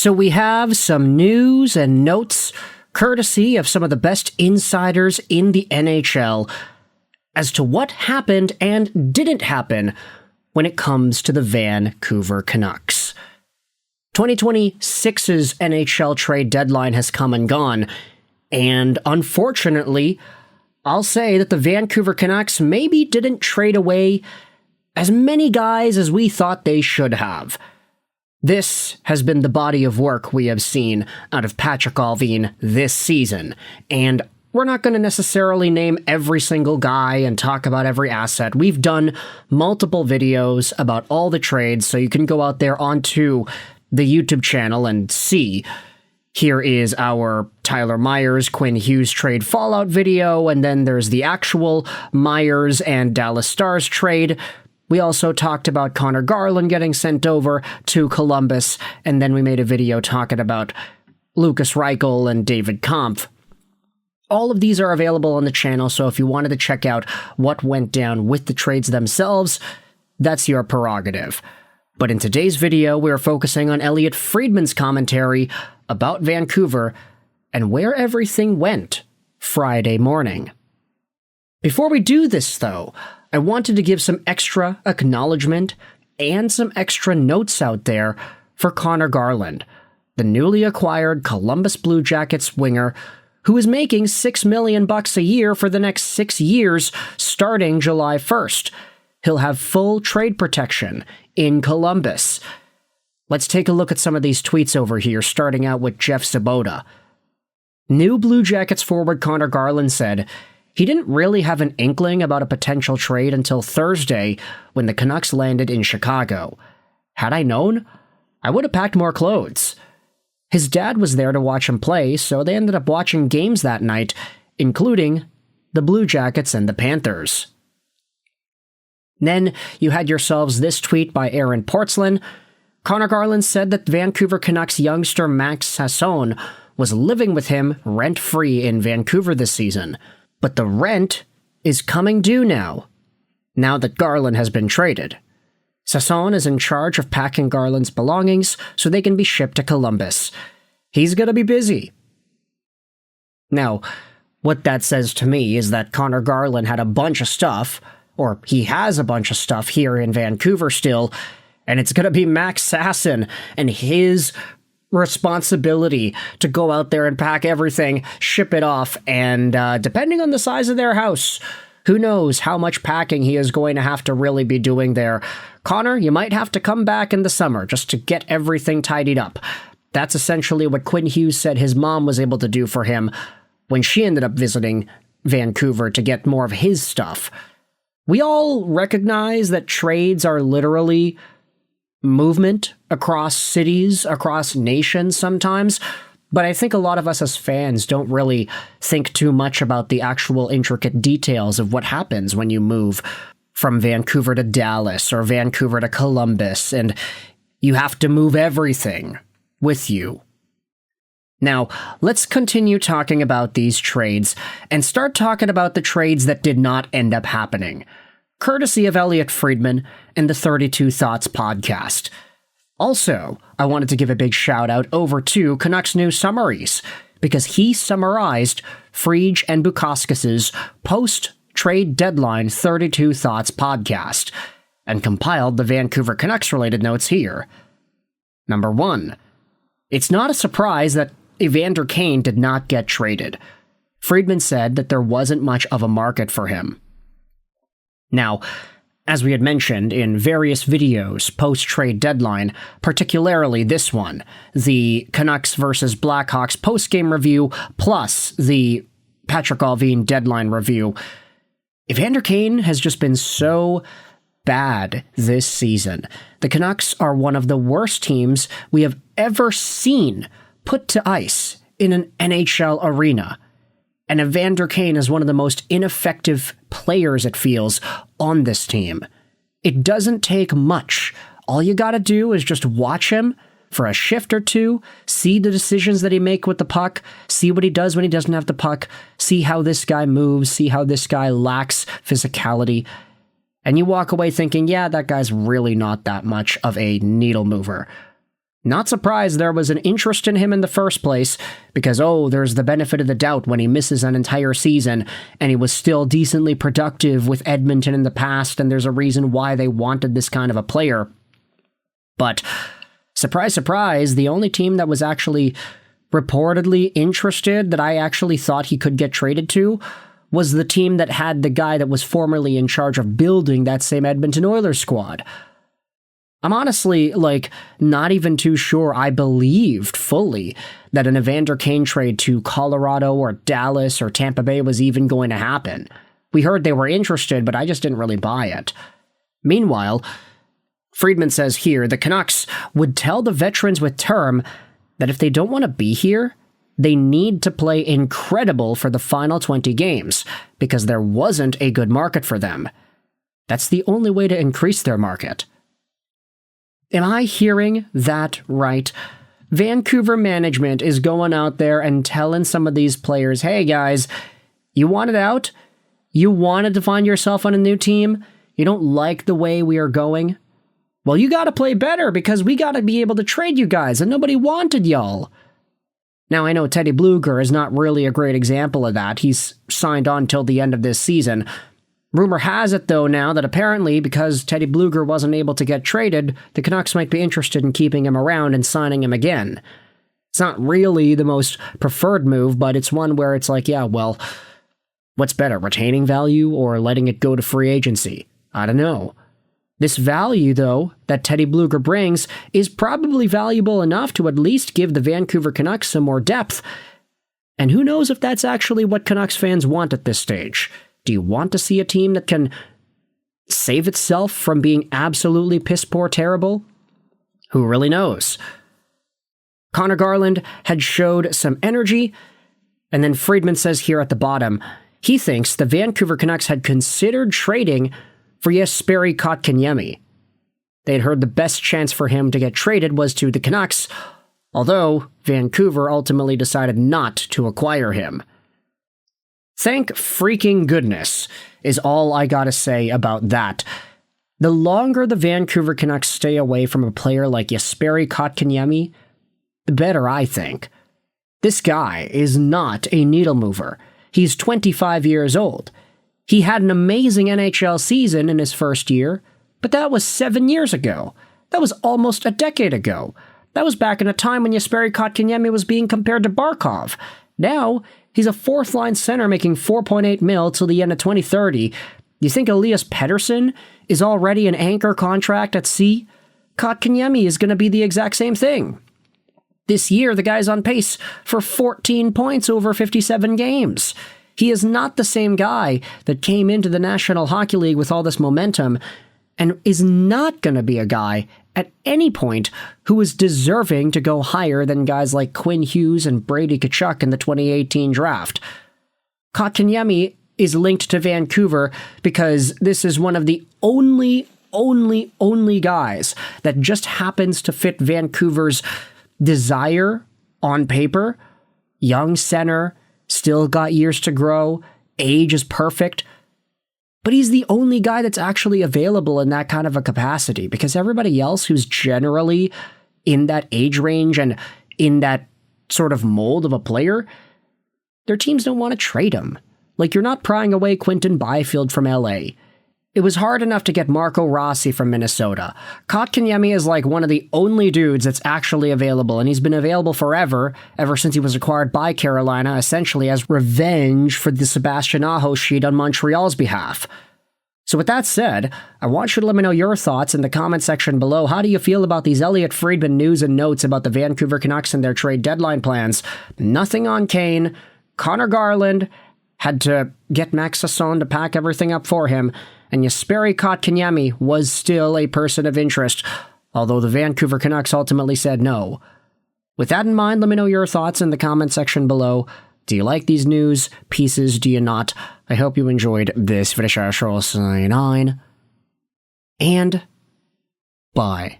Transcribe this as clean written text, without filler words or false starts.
So we have some news and notes, courtesy of some of the best insiders in the NHL, as to what happened and didn't happen when it comes to the Vancouver Canucks. 2026's NHL trade deadline has come and gone, and unfortunately, I'll say that the Vancouver Canucks maybe didn't trade away as many guys as we thought they should have. This has been the body of work we have seen out of Patrik Allvin this season, and we're not going to necessarily name every single guy and talk about every asset. We've done multiple videos about all the trades, so you can go out there onto the YouTube channel and see. Here is our Tyler Myers, Quinn Hughes trade fallout video, and then there's the actual Myers and Dallas Stars trade. We also talked about Conor Garland getting sent over to Columbus, and then we made a video talking about Lukas Reichel and David Kampf. All of these are available on the channel, so if you wanted to check out what went down with the trades themselves, that's your prerogative. But in today's video, we're focusing on Elliotte Friedman's commentary about Vancouver and where everything went Friday morning. Before we do this, though, I wanted to give some extra acknowledgement and some extra notes out there for Conor Garland, the newly acquired Columbus Blue Jackets winger who is making $6 million a year for the next 6 years starting July 1st. He'll have full trade protection in Columbus. Let's take a look at some of these tweets over here, starting out with Jeff Saboda. New Blue Jackets forward Conor Garland said he didn't really have an inkling about a potential trade until Thursday when the Canucks landed in Chicago. Had I known, I would have packed more clothes. His dad was there to watch him play, so they ended up watching games that night, including the Blue Jackets and the Panthers. Then you had yourselves this tweet by Aaron Portzlin. Conor Garland said that Vancouver Canucks youngster Max Sasson was living with him rent-free in Vancouver this season, but the rent is coming due now that Garland has been traded. Sasson is in charge of packing Garland's belongings so they can be shipped to Columbus. He's gonna be busy. Now, what that says to me is that Conor Garland had a bunch of stuff, or he has a bunch of stuff here in Vancouver still, and it's gonna be Max Sasson and his responsibility to go out there and pack everything, ship it off, and depending on the size of their house, who knows how much packing he is going to have to really be doing there. Connor, you might have to come back in the summer just to get everything tidied up. That's essentially what Quinn Hughes said his mom was able to do for him when she ended up visiting Vancouver to get more of his stuff. We all recognize that trades are literally movement across cities, across nations sometimes, but I think a lot of us as fans don't really think too much about the actual intricate details of what happens when you move from Vancouver to Dallas or Vancouver to Columbus, and you have to move everything with you. Now, let's continue talking about these trades and start talking about the trades that did not end up happening, courtesy of Elliotte Friedman and the 32 Thoughts podcast. Also, I wanted to give a big shout out over to Canucks News Summaries, because he summarized Friedge and Bukauskas' post-trade deadline 32 Thoughts podcast and compiled the Vancouver Canucks-related notes here. Number 1. It's not a surprise that Evander Kane did not get traded. Friedman said that there wasn't much of a market for him. Now, as we had mentioned in various videos post-trade deadline, particularly this one, the Canucks versus Blackhawks post-game review plus the Patrik Allvin deadline review, Evander Kane has just been so bad this season. The Canucks are one of the worst teams we have ever seen put to ice in an NHL arena. And Evander Kane is one of the most ineffective players, it feels, on this team. It doesn't take much. All you gotta do is just watch him for a shift or two, see the decisions that he makes with the puck, see what he does when he doesn't have the puck, see how this guy moves, see how this guy lacks physicality, and you walk away thinking, yeah, that guy's really not that much of a needle mover. Not surprised there was an interest in him in the first place, because there's the benefit of the doubt when he misses an entire season, and he was still decently productive with Edmonton in the past, and there's a reason why they wanted this kind of a player. But, surprise, surprise, the only team that was actually reportedly interested that I actually thought he could get traded to was the team that had the guy that was formerly in charge of building that same Edmonton Oilers squad. I'm honestly, not even too sure I believed fully that an Evander Kane trade to Colorado or Dallas or Tampa Bay was even going to happen. We heard they were interested, but I just didn't really buy it. Meanwhile, Friedman says here, the Canucks would tell the veterans with term that if they don't want to be here, they need to play incredible for the final 20 games, because there wasn't a good market for them. That's the only way to increase their market. Am I hearing that right? Vancouver management is going out there and telling some of these players, hey guys, you wanted out? You wanted to find yourself on a new team? You don't like the way we are going? Well, you gotta play better, because we gotta be able to trade you guys, and nobody wanted y'all. Now, I know Teddy Blueger is not really a great example of that. He's signed on till the end of this season. Rumor has it, though, now that apparently, because Teddy Blueger wasn't able to get traded, the Canucks might be interested in keeping him around and signing him again. It's not really the most preferred move, but it's one where it's like, yeah, well, what's better, retaining value or letting it go to free agency? I don't know. This value, though, that Teddy Blueger brings is probably valuable enough to at least give the Vancouver Canucks some more depth. And who knows if that's actually what Canucks fans want at this stage? Do you want to see a team that can save itself from being absolutely piss-poor terrible? Who really knows? Conor Garland had showed some energy, and then Friedman says here at the bottom, he thinks the Vancouver Canucks had considered trading for Jesperi Kotkaniemi. They had heard the best chance for him to get traded was to the Canucks, although Vancouver ultimately decided not to acquire him. Thank freaking goodness is all I gotta say about that. The longer the Vancouver Canucks stay away from a player like Jesperi Kotkaniemi, the better, I think. This guy is not a needle mover. He's 25 years old. He had an amazing NHL season in his first year, but that was 7 years ago. That was almost a decade ago. That was back in a time when Jesperi Kotkaniemi was being compared to Barkov. Now, he's a fourth-line center making $4.8 million till the end of 2030. You think Elias Pettersson is already an anchor contract at sea? Kotkaniemi is going to be the exact same thing. This year, the guy's on pace for 14 points over 57 games. He is not the same guy that came into the National Hockey League with all this momentum, and is not going to be a guy at any point who is deserving to go higher than guys like Quinn Hughes and Brady Tkachuk in the 2018 draft. Kotkaniemi is linked to Vancouver because this is one of the only guys that just happens to fit Vancouver's desire on paper. Young center, still got years to grow, age is perfect. But he's the only guy that's actually available in that kind of a capacity, because everybody else who's generally in that age range and in that sort of mold of a player, their teams don't want to trade him. Like, you're not prying away Quinton Byfield from LA. It was hard enough to get Marco Rossi from Minnesota. Kotkaniemi is like one of the only dudes that's actually available, and he's been available forever, ever since he was acquired by Carolina, essentially as revenge for the Sebastian Aho sheet on Montreal's behalf. So with that said, I want you to let me know your thoughts in the comment section below. How do you feel about these Elliotte Friedman news and notes about the Vancouver Canucks and their trade deadline plans? Nothing on Kane. Conor Garland had to get Max Sasson to pack everything up for him, and Jesperi Kotkaniemi was still a person of interest, although the Vancouver Canucks ultimately said no. With that in mind, let me know your thoughts in the comment section below. Do you like these news pieces? Do you not? I hope you enjoyed this video. Sign on, and bye.